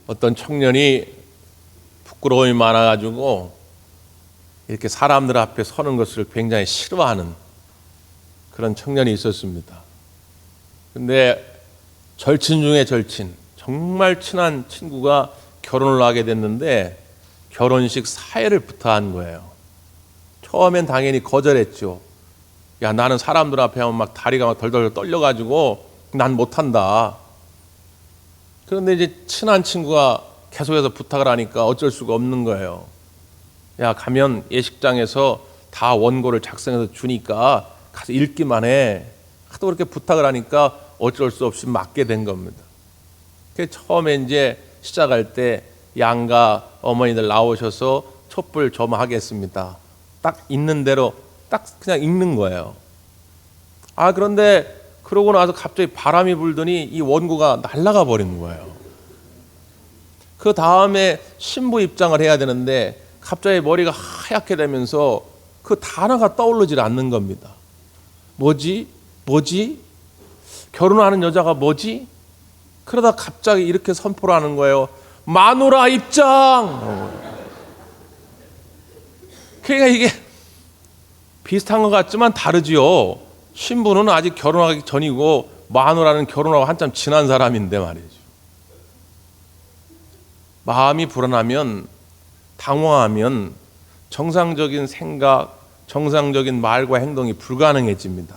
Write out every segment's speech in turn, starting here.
어떤 청년이 부끄러움이 많아가지고 이렇게 사람들 앞에 서는 것을 굉장히 싫어하는 그런 청년이 있었습니다. 근데 절친 중에 절친, 정말 친한 친구가 결혼을 하게 됐는데 결혼식 사회를 부탁한 거예요. 처음엔 당연히 거절했죠. 야, 나는 사람들 앞에 하면 막 다리가 막 덜덜 떨려가지고 난 못한다. 그런데 이제 친한 친구가 계속해서 부탁을 하니까 어쩔 수가 없는 거예요. 야, 가면 예식장에서 다 원고를 작성해서 주니까 가서 읽기만 해. 하도 그렇게 부탁을 하니까 어쩔 수 없이 맡게 된 겁니다. 처음에 이제 시작할 때 양가 어머니들 나오셔서 촛불 점하겠습니다. 딱 있는 대로 딱 그냥 읽는 거예요. 그런데 그러고 나서 갑자기 바람이 불더니 이 원고가 날아가 버리는 거예요. 그 다음에 신부 입장을 해야 되는데 갑자기 머리가 하얗게 되면서 그 단어가 떠오르질 않는 겁니다. 뭐지? 결혼하는 여자가 뭐지? 그러다 갑자기 이렇게 선포를 하는 거예요. 마누라 입장! 그러니까 이게 비슷한 것 같지만 다르지요. 신부는 아직 결혼하기 전이고 마누라는 결혼하고 한참 지난 사람인데 말이죠. 마음이 불안하면, 당황하면 정상적인 생각, 정상적인 말과 행동이 불가능해집니다.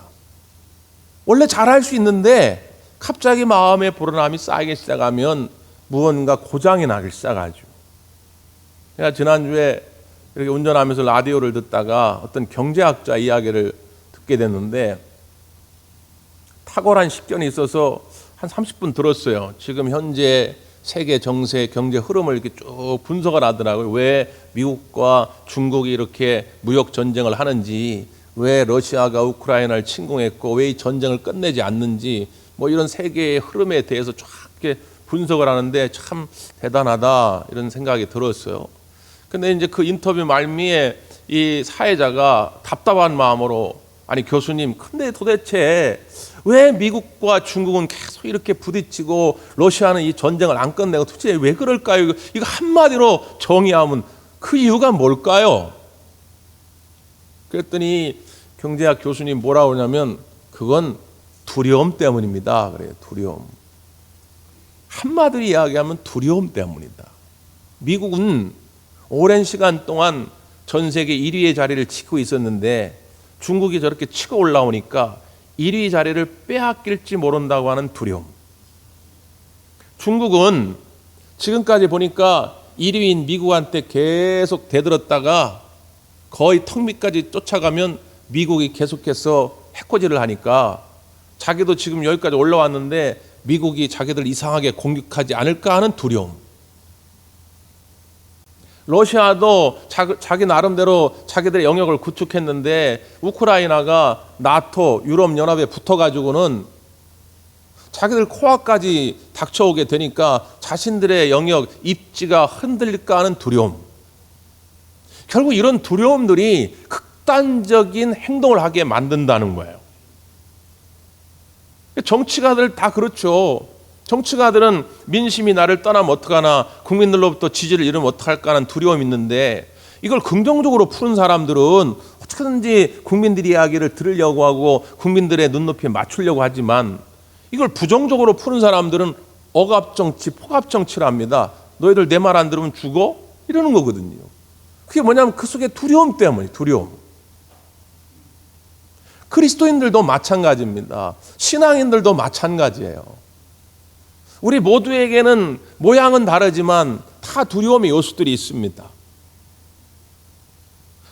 원래 잘할 수 있는데 갑자기 마음의 불안함이 쌓이기 시작하면 무언가 고장이 나기 시작하죠. 제가 지난주에 이렇게 운전하면서 라디오를 듣다가 어떤 경제학자 이야기를 듣게 됐는데 탁월한 식견이 있어서 한 30분 들었어요. 지금 현재 세계 정세, 경제 흐름을 이렇게 쭉 분석을 하더라고요. 왜 미국과 중국이 이렇게 무역 전쟁을 하는지, 왜 러시아가 우크라이나를 침공했고 왜 이 전쟁을 끝내지 않는지, 뭐 이런 세계의 흐름에 대해서 쫙 이렇게 분석을 하는데 참 대단하다 이런 생각이 들었어요. 근데 이제 그 인터뷰 말미에 이 사회자가 답답한 마음으로, 아니 교수님, 근데 도대체 왜 미국과 중국은 계속 이렇게 부딪히고 러시아는 이 전쟁을 안 끝내고 도대체 왜 그럴까요? 이거 한마디로 정의하면 그 이유가 뭘까요? 그랬더니 경제학 교수님 뭐라고 하냐면 그건 두려움 때문입니다. 그래요. 두려움. 한마디로 이야기하면 두려움 때문이다. 미국은 오랜 시간 동안 전 세계 1위의 자리를 지키고 있었는데 중국이 저렇게 치고 올라오니까 1위 자리를 빼앗길지 모른다고 하는 두려움. 중국은 지금까지 보니까 1위인 미국한테 계속 대들었다가 거의 턱 밑까지 쫓아가면 미국이 계속해서 해코지를 하니까 자기도 지금 여기까지 올라왔는데 미국이 자기들 이상하게 공격하지 않을까 하는 두려움. 러시아도 자기 나름대로 자기들의 영역을 구축했는데 우크라이나가 나토, 유럽연합에 붙어가지고는 자기들 코앞까지 닥쳐오게 되니까 자신들의 영역, 입지가 흔들릴까 하는 두려움. 결국 이런 두려움들이 극단적인 행동을 하게 만든다는 거예요. 정치가들 다 그렇죠. 정치가들은 민심이 나를 떠나면 어떡하나, 국민들로부터 지지를 잃으면 어떡할까 하는 두려움이 있는데 이걸 긍정적으로 푸는 사람들은 어떻게든지 국민들의 이야기를 들으려고 하고 국민들의 눈높이에 맞추려고 하지만 이걸 부정적으로 푸는 사람들은 억압정치, 폭압정치를 합니다. 너희들 내 말 안 들으면 죽어? 이러는 거거든요. 그게 뭐냐면 그 속에 두려움 때문이에요. 두려움. 그리스도인들도 마찬가지입니다. 신앙인들도 마찬가지예요. 우리 모두에게는 모양은 다르지만 다 두려움의 요소들이 있습니다.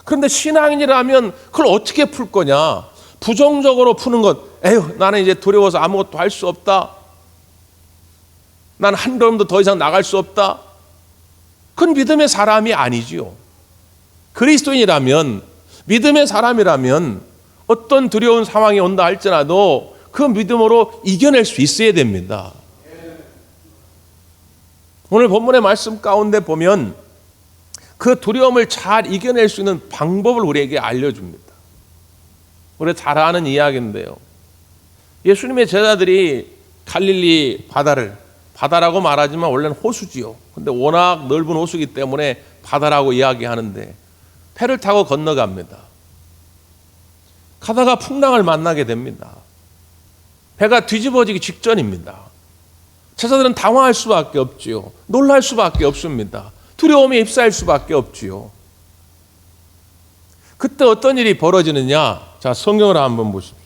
그런데 신앙인이라면 그걸 어떻게 풀 거냐? 부정적으로 푸는 것, 에휴, 나는 이제 두려워서 아무것도 할 수 없다. 난 한 걸음도 더 이상 나갈 수 없다. 그건 믿음의 사람이 아니지요. 그리스도인이라면, 믿음의 사람이라면 어떤 두려운 상황이 온다 할지라도 그 믿음으로 이겨낼 수 있어야 됩니다. 오늘 본문의 말씀 가운데 보면 그 두려움을 잘 이겨낼 수 있는 방법을 우리에게 알려줍니다. 우리가 잘 아는 이야기인데요. 예수님의 제자들이 갈릴리 바다를 바다라고 말하지만 원래는 호수지요. 근데 워낙 넓은 호수이기 때문에 바다라고 이야기하는데 배를 타고 건너갑니다. 가다가 풍랑을 만나게 됩니다. 배가 뒤집어지기 직전입니다. 제자들은 당황할 수밖에 없지요. 놀랄 수밖에 없습니다. 두려움에 휩싸일 수밖에 없지요. 그때 어떤 일이 벌어지느냐? 자, 성경을 한번 보십시오.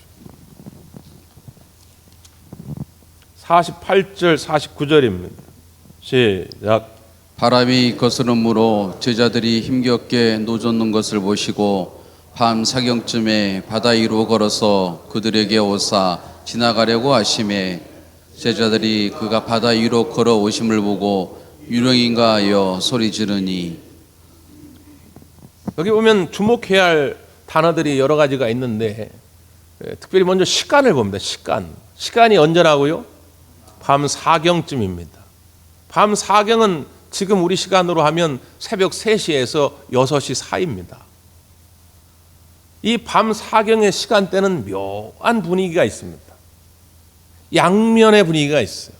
48절 49절입니다. 시작. 바람이 거스름으로 제자들이 힘겹게 노젓는 것을 보시고 밤 사경쯤에 바다 위로 걸어서 그들에게 오사 지나가려고 하심에 제자들이 그가 바다 위로 걸어오심을 보고 유령인가 하여 소리 지르니. 여기 보면 주목해야 할 단어들이 여러 가지가 있는데 특별히 먼저 시간을 봅니다. 시간이 언제라고요? 밤 사경쯤입니다. 밤 사경은 지금 우리 시간으로 하면 새벽 3시에서 6시 사이입니다. 이 밤 사경의 시간대는 묘한 분위기가 있습니다. 양면의 분위기가 있어요.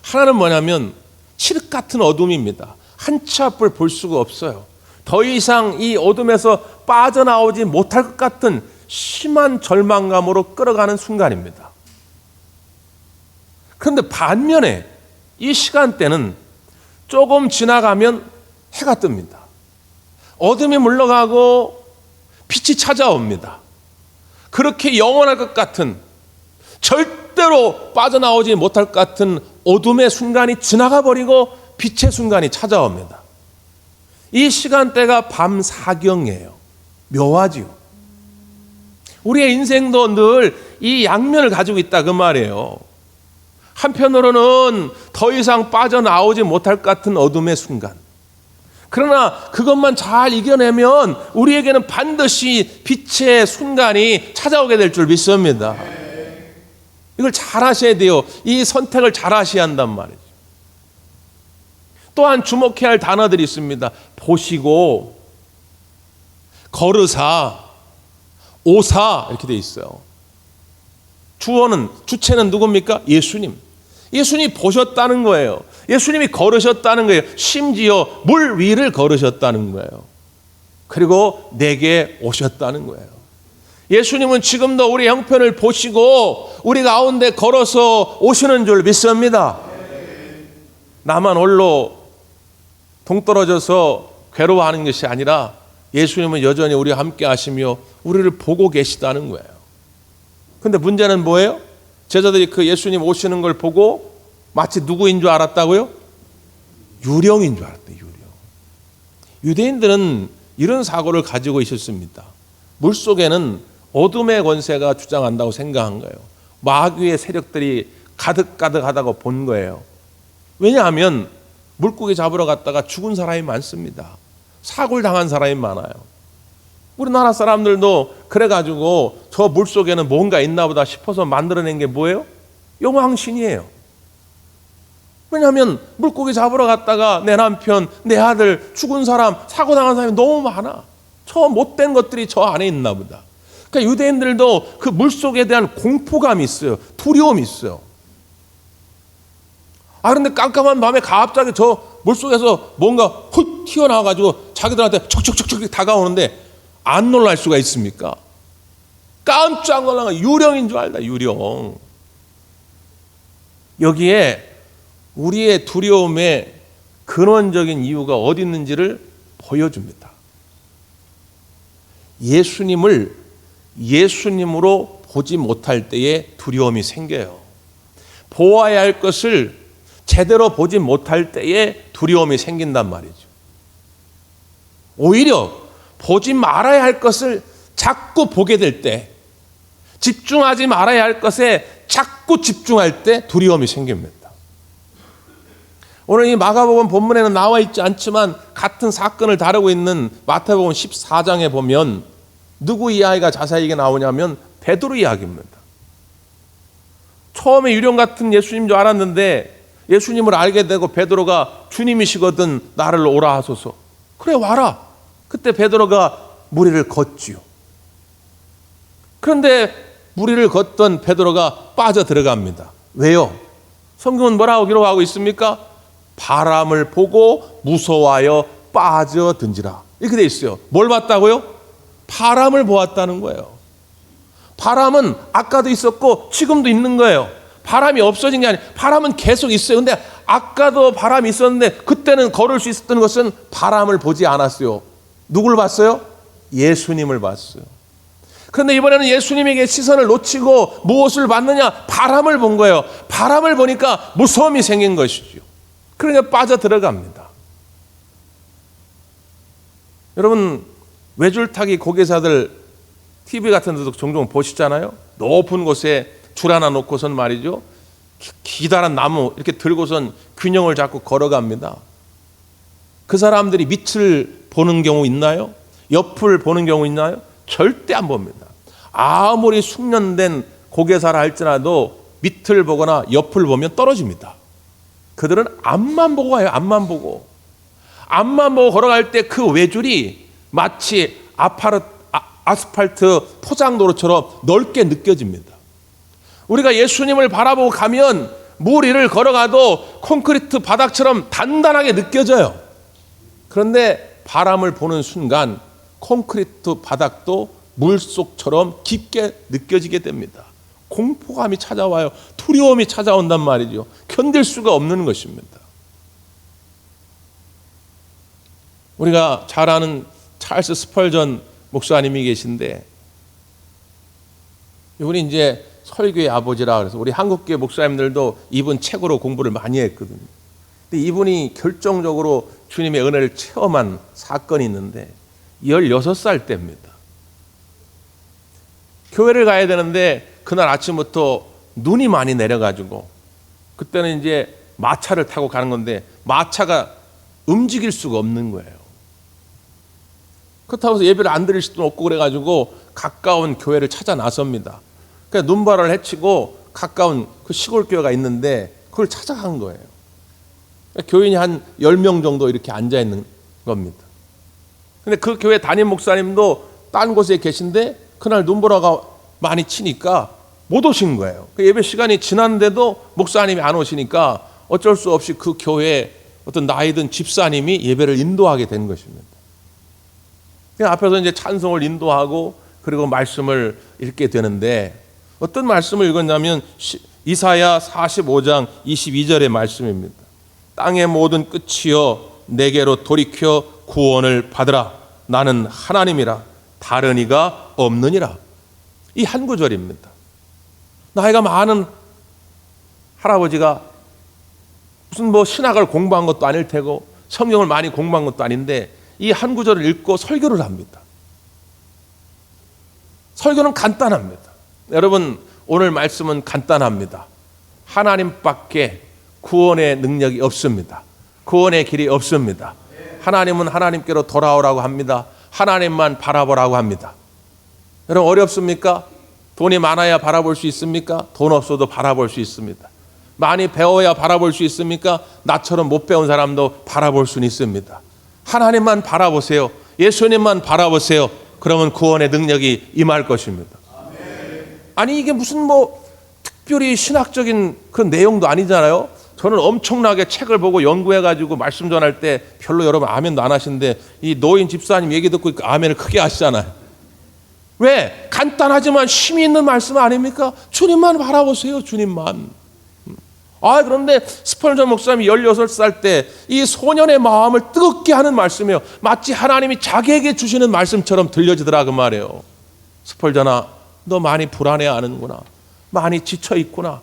하나는 뭐냐면 칠흑 같은 어둠입니다. 한 치 앞을 볼 수가 없어요. 더 이상 이 어둠에서 빠져나오지 못할 것 같은 심한 절망감으로 끌어가는 순간입니다. 그런데 반면에 이 시간대는 조금 지나가면 해가 뜹니다. 어둠이 물러가고 빛이 찾아옵니다. 그렇게 영원할 것 같은, 절대로 빠져나오지 못할 것 같은 어둠의 순간이 지나가 버리고 빛의 순간이 찾아옵니다. 이 시간대가 밤 사경이에요. 묘하지요. 우리의 인생도 늘 이 양면을 가지고 있다 그 말이에요. 한편으로는 더 이상 빠져나오지 못할 것 같은 어둠의 순간. 그러나 그것만 잘 이겨내면 우리에게는 반드시 빛의 순간이 찾아오게 될 줄 믿습니다. 이걸 잘 하셔야 돼요. 이 선택을 잘 하셔야 한단 말이죠. 또한 주목해야 할 단어들이 있습니다. 보시고, 걸으사, 오사 이렇게 돼 있어요. 주체는 누굽니까? 예수님. 예수님이 보셨다는 거예요. 예수님이 걸으셨다는 거예요. 심지어 물 위를 걸으셨다는 거예요. 그리고 내게 오셨다는 거예요. 예수님은 지금도 우리 형편을 보시고 우리 가운데 걸어서 오시는 줄 믿습니다. 나만 홀로 동떨어져서 괴로워하는 것이 아니라 예수님은 여전히 우리와 함께 하시며 우리를 보고 계시다는 거예요. 근데 문제는 뭐예요? 제자들이 그 예수님 오시는 걸 보고 마치 누구인 줄 알았다고요? 유령인 줄 알았대요. 유령. 유대인들은 이런 사고를 가지고 있었습니다. 물속에는 어둠의 권세가 주장한다고 생각한 거예요. 마귀의 세력들이 가득가득하다고 본 거예요. 왜냐하면 물고기 잡으러 갔다가 죽은 사람이 많습니다. 사고를 당한 사람이 많아요. 우리나라 사람들도 그래가지고 저 물속에는 뭔가 있나 보다 싶어서 만들어낸 게 뭐예요? 용왕신이에요. 왜냐하면 물고기 잡으러 갔다가 내 남편, 내 아들, 죽은 사람, 사고 당한 사람이 너무 많아. 저 못된 것들이 저 안에 있나 보다. 그러니까 유대인들도 그 물속에 대한 공포감이 있어요. 두려움이 있어요. 그런데 깜깜한 밤에 갑자기 저 물속에서 뭔가 훅 튀어나와가지고 자기들한테 척척척척 다가오는데 안 놀랄 수가 있습니까? 깜짝 놀라가 유령인 줄 알다. 유령. 여기에 우리의 두려움의 근원적인 이유가 어디 있는지를 보여줍니다. 예수님을 예수님으로 보지 못할 때에 두려움이 생겨요. 보아야 할 것을 제대로 보지 못할 때에 두려움이 생긴단 말이죠. 오히려 보지 말아야 할 것을 자꾸 보게 될 때, 집중하지 말아야 할 것에 자꾸 집중할 때 두려움이 생깁니다. 오늘 이 마가복음 본문에는 나와 있지 않지만 같은 사건을 다루고 있는 마태복음 14장에 보면 누구 이야기가 자세하게 나오냐면 베드로 이야기입니다. 처음에 유령 같은 예수님인 줄 알았는데 예수님을 알게 되고 베드로가 주님이시거든 나를 오라 하소서. 그래 와라. 그때 베드로가 무리를 걷지요. 그런데 무리를 걷던 베드로가 빠져 들어갑니다. 왜요? 성경은 뭐라고 기록하고 있습니까? 바람을 보고 무서워하여 빠져든지라. 이렇게 돼 있어요. 뭘 봤다고요? 바람을 보았다는 거예요. 바람은 아까도 있었고 지금도 있는 거예요. 바람이 없어진 게 아니에요. 바람은 계속 있어요. 근데 아까도 바람이 있었는데 그때는 걸을 수 있었던 것은 바람을 보지 않았어요. 누굴 봤어요? 예수님을 봤어요. 그런데 이번에는 예수님에게 시선을 놓치고 무엇을 봤느냐? 바람을 본 거예요. 바람을 보니까 무서움이 생긴 것이죠. 그러니까 빠져들어갑니다. 여러분, 외줄타기 고개사들 TV 같은 데도 종종 보시잖아요. 높은 곳에 줄 하나 놓고선 말이죠, 기다란 나무 이렇게 들고선 균형을 잡고 걸어갑니다. 그 사람들이 밑을 보는 경우 있나요? 옆을 보는 경우 있나요? 절대 안 봅니다. 아무리 숙련된 고개사라 할지라도 밑을 보거나 옆을 보면 떨어집니다. 그들은 앞만 보고 가요. 앞만 보고 걸어갈 때 그 외줄이 마치 아스팔트 포장도로처럼 넓게 느껴집니다. 우리가 예수님을 바라보고 가면 물 위를 걸어가도 콘크리트 바닥처럼 단단하게 느껴져요. 그런데 바람을 보는 순간 콘크리트 바닥도 물속처럼 깊게 느껴지게 됩니다. 공포감이 찾아와요. 두려움이 찾아온단 말이죠. 견딜 수가 없는 것입니다. 우리가 잘 아는 찰스 스펄전 목사님이 계신데, 이분이 이제 설교의 아버지라 그래서 우리 한국교회 목사님들도 이분 책으로 공부를 많이 했거든요. 근데 이분이 결정적으로 주님의 은혜를 체험한 사건이 있는데 16살 때입니다. 교회를 가야 되는데 그날 아침부터 눈이 많이 내려가지고, 그때는 이제 마차를 타고 가는 건데 마차가 움직일 수가 없는 거예요. 그렇다고 해서 예배를 안 드릴 수도 없고 그래가지고 가까운 교회를 찾아 나섭니다. 그러니까 눈발을 헤치고 가까운 그 시골 교회가 있는데 그걸 찾아간 거예요. 그러니까 교인이 한 10명 정도 이렇게 앉아 있는 겁니다. 근데 그 교회 담임 목사님도 딴 곳에 계신데 그날 눈보라가 많이 치니까 못 오신 거예요. 그 예배 시간이 지났는데도 목사님이 안 오시니까 어쩔 수 없이 그 교회 어떤 나이 든 집사님이 예배를 인도하게 된 것입니다. 앞에서 이제 찬송을 인도하고 그리고 말씀을 읽게 되는데, 어떤 말씀을 읽었냐면 이사야 45장 22절의 말씀입니다. 땅의 모든 끝이여 내게로 돌이켜 구원을 받으라. 나는 하나님이라 다른 이가 없느니라. 이 한 구절입니다. 나이가 많은 할아버지가 무슨 신학을 공부한 것도 아닐 테고 성경을 많이 공부한 것도 아닌데 이 한 구절을 읽고 설교를 합니다. 설교는 간단합니다. 여러분, 오늘 말씀은 간단합니다. 하나님밖에 구원의 능력이 없습니다. 구원의 길이 없습니다. 하나님은 하나님께로 돌아오라고 합니다. 하나님만 바라보라고 합니다. 여러분, 어렵습니까? 돈이 많아야 바라볼 수 있습니까? 돈 없어도 바라볼 수 있습니다. 많이 배워야 바라볼 수 있습니까? 나처럼 못 배운 사람도 바라볼 수는 있습니다. 하나님만 바라보세요. 예수님만 바라보세요. 그러면 구원의 능력이 임할 것입니다. 아니, 이게 무슨 특별히 신학적인 그런 내용도 아니잖아요. 저는 엄청나게 책을 보고 연구해가지고 말씀 전할 때 별로 여러분 아멘도 안 하시는데 이 노인 집사님 얘기 듣고 아멘을 크게 하시잖아요. 왜? 간단하지만 힘이 있는 말씀 아닙니까? 주님만 바라보세요. 주님만. 그런데 스펄전 목사님이 16살 때 이 소년의 마음을 뜨겁게 하는 말씀이에요. 마치 하나님이 자기에게 주시는 말씀처럼 들려지더라 그 말이에요. 스펄전아, 너 많이 불안해하는구나. 많이 지쳐있구나.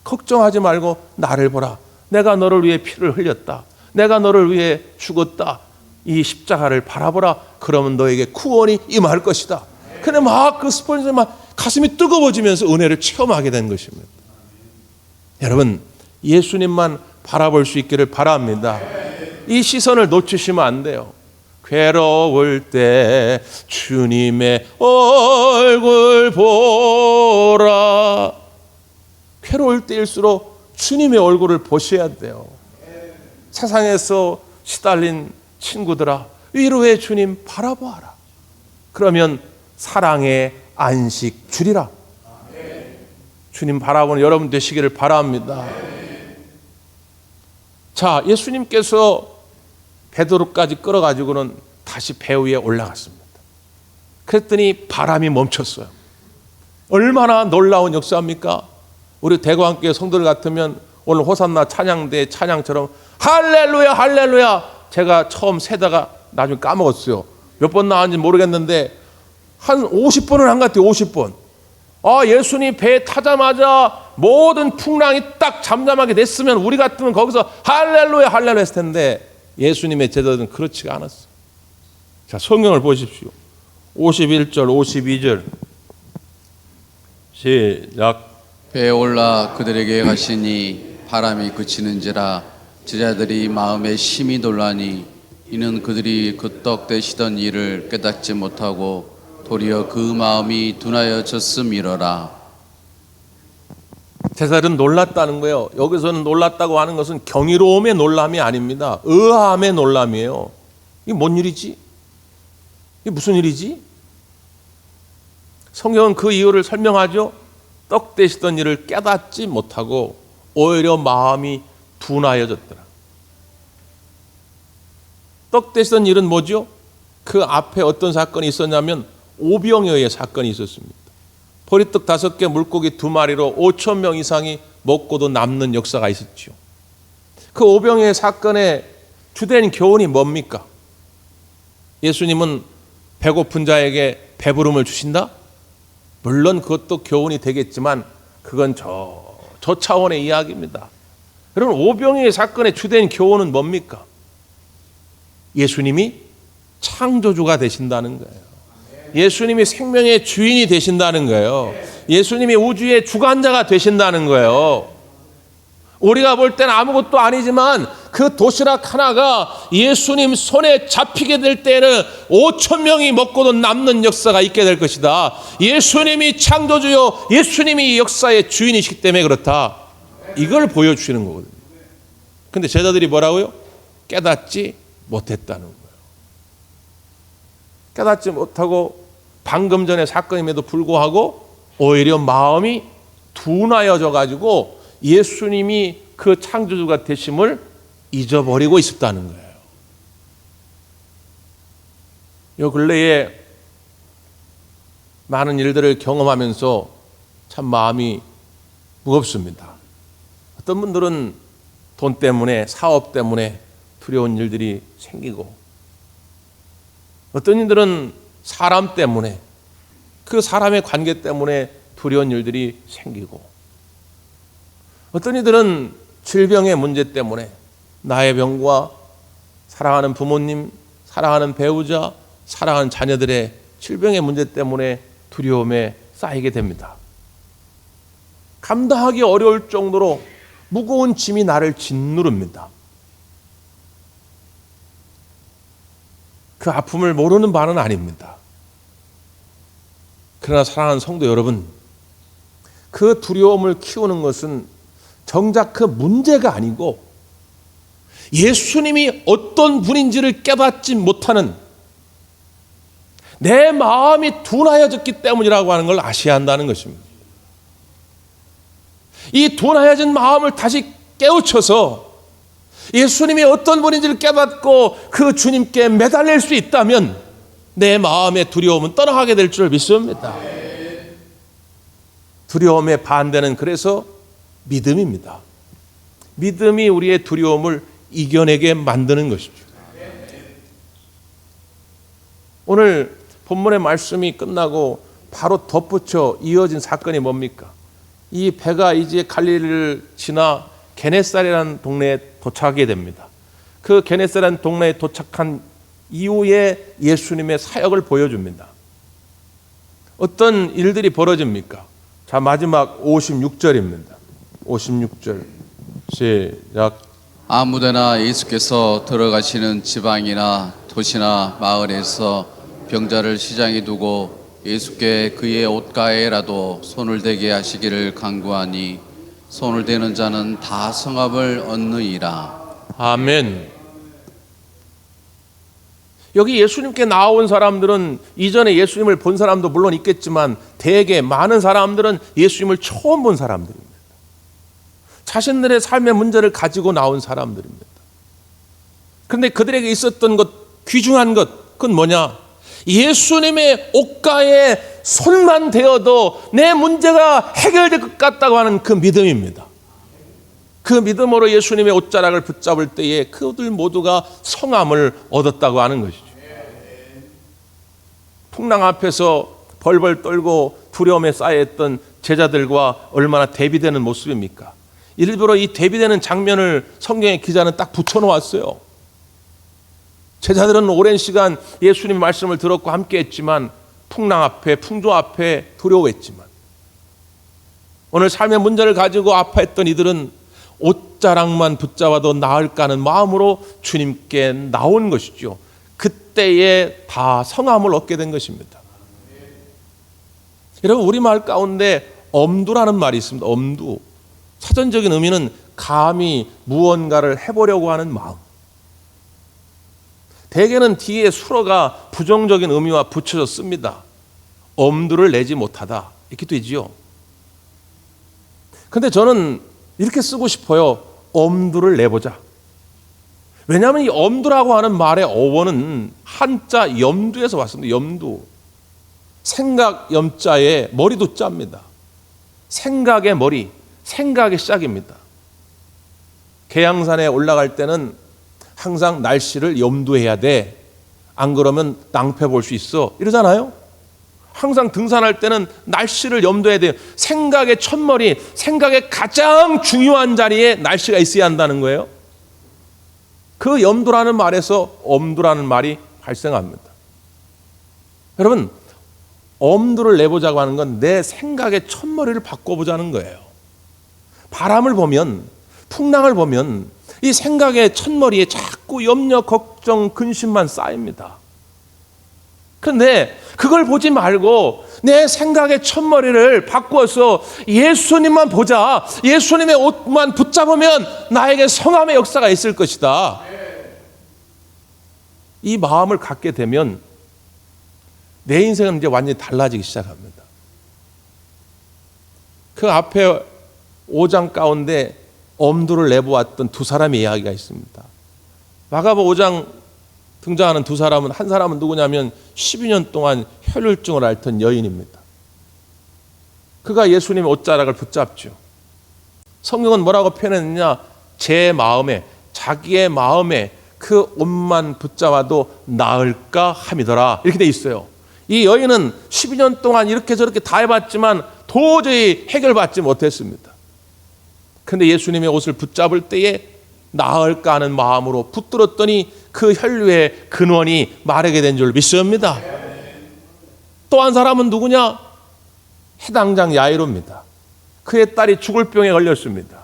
걱정하지 말고 나를 보라. 내가 너를 위해 피를 흘렸다. 내가 너를 위해 죽었다. 이 십자가를 바라보라. 그러면 너에게 구원이 임할 것이다. 근데 막 그 스펄전이 막 가슴이 뜨거워지면서 은혜를 체험하게 된 것입니다. 여러분, 예수님만 바라볼 수 있기를 바랍니다. 이 시선을 놓치시면 안 돼요. 괴로울 때 주님의 얼굴 보라. 괴로울 때일수록 주님의 얼굴을 보셔야 돼요. 세상에서 시달린 친구들아, 위로의 주님 바라보아라. 그러면 사랑의 안식 주리라. 주님 바라보는 여러분 되시기를 바랍니다. 자, 예수님께서 베드로까지 끌어가지고는 다시 배 위에 올라갔습니다. 그랬더니 바람이 멈췄어요. 얼마나 놀라운 역사입니까? 우리 대구함께 성도들 같으면 오늘 호산나 찬양대 찬양처럼 할렐루야 할렐루야, 제가 처음 세다가 나중에 까먹었어요. 몇 번 나왔는지 모르겠는데 한 50번은 한 것 같아요. 50번. 예수님 배에 타자마자 모든 풍랑이 딱 잠잠하게 됐으면 우리 같으면 거기서 할렐루야 할렐루야 했을 텐데 예수님의 제자들은 그렇지가 않았어요. 자, 성경을 보십시오. 51절 52절 시작. 배에 올라 그들에게 가시니 바람이 그치는지라 제자들이 마음에 심히 놀라니 이는 그들이 그 떡 되시던 일을 깨닫지 못하고 도리어 그 마음이 둔하여졌음이러라. 제자들은 놀랐다는 거예요. 여기서는 놀랐다고 하는 것은 경이로움의 놀람이 아닙니다. 의아함의 놀람이에요. 이게 뭔 일이지? 이게 무슨 일이지? 성경은 그 이유를 설명하죠. 떡 되시던 일을 깨닫지 못하고 오히려 마음이 둔하여졌더라. 떡 되시던 일은 뭐죠? 그 앞에 어떤 사건이 있었냐면 오병이어의 사건이 있었습니다. 보리떡 5개, 물고기 2마리로 5천 명 이상이 먹고도 남는 역사가 있었죠. 그 오병이어의 사건의 주된 교훈이 뭡니까? 예수님은 배고픈 자에게 배부름을 주신다? 물론 그것도 교훈이 되겠지만 그건 저 차원의 이야기입니다. 여러분, 오병이어의 사건의 주된 교훈은 뭡니까? 예수님이 창조주가 되신다는 거예요. 예수님이 생명의 주인이 되신다는 거예요. 예수님이 우주의 주관자가 되신다는 거예요. 우리가 볼 때는 아무것도 아니지만 그 도시락 하나가 예수님 손에 잡히게 될 때는 5천 명이 먹고도 남는 역사가 있게 될 것이다. 예수님이 창조주요, 예수님이 역사의 주인이시기 때문에 그렇다. 이걸 보여주시는 거거든요. 근데 제자들이 뭐라고요? 깨닫지 못했다는 거예요. 깨닫지 못하고 방금 전에 사건임에도 불구하고 오히려 마음이 둔하여져 가지고 예수님이 그 창조주가 되심을 잊어버리고 있었다는 거예요. 요 근래에 많은 일들을 경험하면서 참 마음이 무겁습니다. 어떤 분들은 돈 때문에, 사업 때문에 두려운 일들이 생기고, 어떤 이들은 사람 때문에, 그 사람의 관계 때문에 두려운 일들이 생기고, 어떤 이들은 질병의 문제 때문에 나의 병과 사랑하는 부모님, 사랑하는 배우자, 사랑하는 자녀들의 질병의 문제 때문에 두려움에 쌓이게 됩니다. 감당하기 어려울 정도로 무거운 짐이 나를 짓누릅니다. 그 아픔을 모르는 바는 아닙니다. 그러나 사랑하는 성도 여러분, 그 두려움을 키우는 것은 정작 그 문제가 아니고 예수님이 어떤 분인지를 깨닫지 못하는 내 마음이 둔하여졌기 때문이라고 하는 걸 아셔야 한다는 것입니다. 이 둔하여진 마음을 다시 깨우쳐서 예수님이 어떤 분인지를 깨닫고 그 주님께 매달릴 수 있다면 내 마음의 두려움은 떠나가게 될 줄 믿습니다. 두려움의 반대는 그래서 믿음입니다. 믿음이 우리의 두려움을 이겨내게 만드는 것이죠. 오늘 본문의 말씀이 끝나고 바로 덧붙여 이어진 사건이 뭡니까? 이 배가 이제 갈릴리를 지나 게네사렛이라는 동네에 도착하게 됩니다. 그 게네사렛 동네에 도착한 이후에 예수님의 사역을 보여줍니다. 어떤 일들이 벌어집니까? 자, 마지막 56절입니다. 56절 시작. 아무데나 예수께서 들어가시는 지방이나 도시나 마을에서 병자를 시장에 두고 예수께 그의 옷가에라도 손을 대게 하시기를 간구하니 손을 대는 자는 다 성함을 얻느니라. 아멘. 여기 예수님께 나온 사람들은 이전에 예수님을 본 사람도 물론 있겠지만 대개 많은 사람들은 예수님을 처음 본 사람들입니다. 자신들의 삶의 문제를 가지고 나온 사람들입니다. 그런데 그들에게 있었던 것, 귀중한 것, 그건 뭐냐? 예수님의 옷가에 손만 대어도 내 문제가 해결될 것 같다고 하는 그 믿음입니다. 그 믿음으로 예수님의 옷자락을 붙잡을 때에 그들 모두가 성함을 얻었다고 하는 것이죠. 풍랑 앞에서 벌벌 떨고 두려움에 쌓여있던 제자들과 얼마나 대비되는 모습입니까? 일부러 이 대비되는 장면을 성경의 기자는 딱 붙여놓았어요. 제자들은 오랜 시간 예수님 말씀을 들었고 함께했지만 풍랑 앞에, 풍조 앞에 두려워했지만 오늘 삶의 문제를 가지고 아파했던 이들은 옷자락만 붙잡아도 나을까 하는 마음으로 주님께 나온 것이죠. 그때에 다 성함을 얻게 된 것입니다. 여러분, 우리말 가운데 엄두라는 말이 있습니다. 엄두. 사전적인 의미는 감히 무언가를 해보려고 하는 마음. 대개는 뒤에 수어가 부정적인 의미와 붙여져 씁니다. 엄두를 내지 못하다 이렇게 되지요. 그런데 저는 이렇게 쓰고 싶어요. 엄두를 내보자. 왜냐하면 이 엄두라고 하는 말의 어원은 한자 염두에서 왔습니다. 염두. 생각 염자에 머리도 자입니다. 생각의 머리, 생각의 시작입니다. 계양산에 올라갈 때는 항상 날씨를 염두해야 돼. 안 그러면 낭패 볼 수 있어. 이러잖아요. 항상 등산할 때는 날씨를 염두해야 돼요. 생각의 첫머리, 생각의 가장 중요한 자리에 날씨가 있어야 한다는 거예요. 그 염두라는 말에서 엄두라는 말이 발생합니다. 여러분, 엄두를 내보자고 하는 건 내 생각의 첫머리를 바꿔보자는 거예요. 바람을 보면, 풍랑을 보면 이 생각의 첫머리에 자꾸 염려, 걱정, 근심만 쌓입니다. 그런데 그걸 보지 말고 내 생각의 첫머리를 바꿔서 예수님만 보자. 예수님의 옷만 붙잡으면 나에게 성함의 역사가 있을 것이다. 이 마음을 갖게 되면 내 인생은 이제 완전히 달라지기 시작합니다. 그 앞에 5장 가운데 엄두를 내보았던 두 사람의 이야기가 있습니다. 마가복 5장 등장하는 두 사람은, 한 사람은 누구냐면 12년 동안 혈혈증을 앓던 여인입니다. 그가 예수님의 옷자락을 붙잡죠. 성경은 뭐라고 표현했느냐? 제 마음에, 자기의 마음에 그 옷만 붙잡아도 나을까 함이더라. 이렇게 돼 있어요. 이 여인은 12년 동안 이렇게 저렇게 다 해봤지만 도저히 해결받지 못했습니다. 그런데 예수님의 옷을 붙잡을 때에 나을까 하는 마음으로 붙들었더니 그 혈류의 근원이 마르게 된 줄 믿습니다. 또 한 사람은 누구냐? 해당장 야이로입니다. 그의 딸이 죽을 병에 걸렸습니다.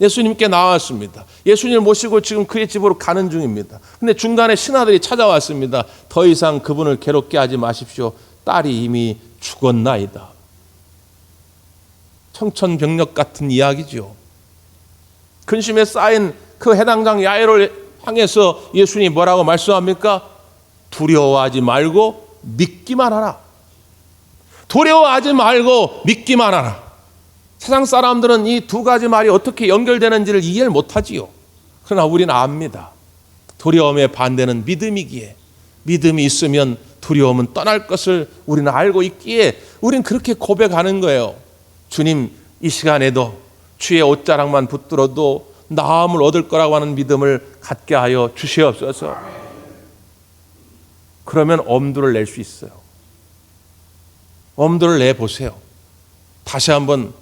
예수님께 나왔습니다. 예수님을 모시고 지금 그의 집으로 가는 중입니다. 근데 중간에 신하들이 찾아왔습니다. 더 이상 그분을 괴롭게 하지 마십시오. 딸이 이미 죽었나이다. 청천벽력 같은 이야기죠. 근심에 쌓인 그 해당장 야이로를 향해서 예수님이 뭐라고 말씀합니까? 두려워하지 말고 믿기만 하라. 두려워하지 말고 믿기만 하라. 세상 사람들은 이 두 가지 말이 어떻게 연결되는지를 이해를 못하지요. 그러나 우리는 압니다. 두려움의 반대는 믿음이기에, 믿음이 있으면 두려움은 떠날 것을 우리는 알고 있기에 우리는 그렇게 고백하는 거예요. 주님, 이 시간에도 주의 옷자락만 붙들어도 나음을 얻을 거라고 하는 믿음을 갖게 하여 주시옵소서. 그러면 엄두를 낼 수 있어요. 엄두를 내보세요. 다시 한번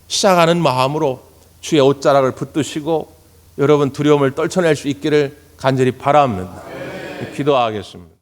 시작하는 마음으로 주의 옷자락을 붙드시고 여러분 두려움을 떨쳐낼 수 있기를 간절히 바랍니다. 기도하겠습니다.